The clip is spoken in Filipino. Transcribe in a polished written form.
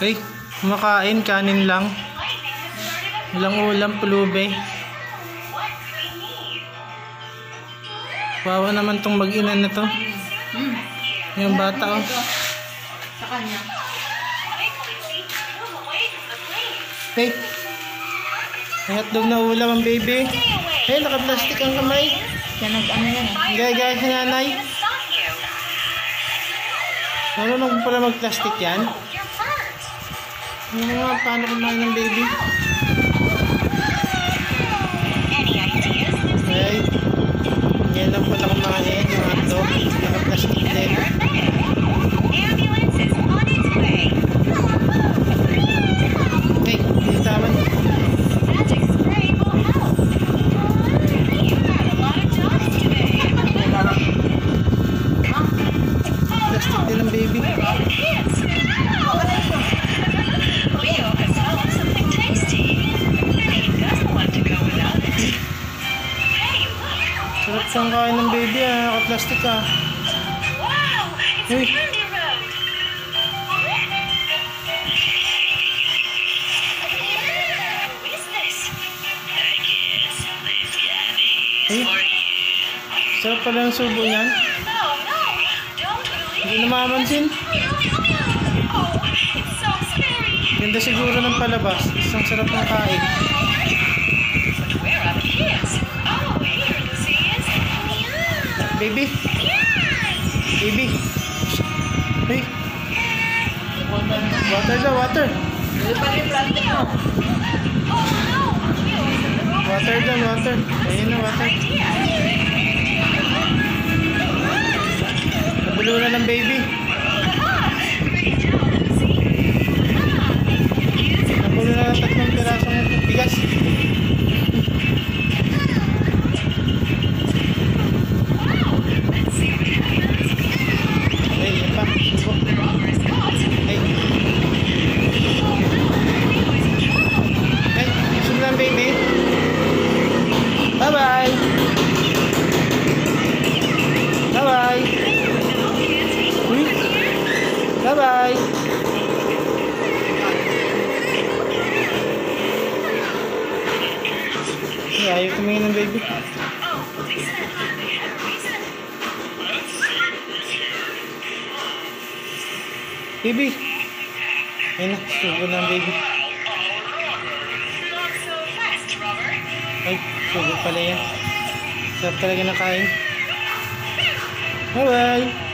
Ay, kumakain, kanin lang. Walang ulam, pulube. Wawa naman tong mag-ina na to. Yung bata, oh. Sa kanya. Hey, may hotdog na ulam ang baby. Hey, naka-plastic ang kamay. Yan nag-ano yan eh. Gaya-gaya sa nanay. Marunong pala mag-plastic yan. Ano nga, paano kumain ng baby? Okay. Yan lang pala kumain. Yung hotdog. Naka-plastic din. Hey, bitawan. Plastic din ang baby. Sarap siyang kain ng baby, ah. Naka-plastic, ah. Uy. Ay, sarap pala ng subo niyan. Hindi namamansin. Ganda siguro ng palabas. Isang sarap ng kain. Baby. Baby. Hey. Water daw, water. Water daw, water. Ayun na, water. Nabulo na ng baby. Nabulo na ng 3 pirasong bigas. Ay, yan pa. Ay. Ay, gusto mo lang baby? Bye-bye. Bye-bye. Uy. Bye-bye. Ay, ayaw tumingin ng baby. Baby. Ayun na, subo na ang baby. Ay, subo pala yan. Sarap talaga na kain. Bye-bye.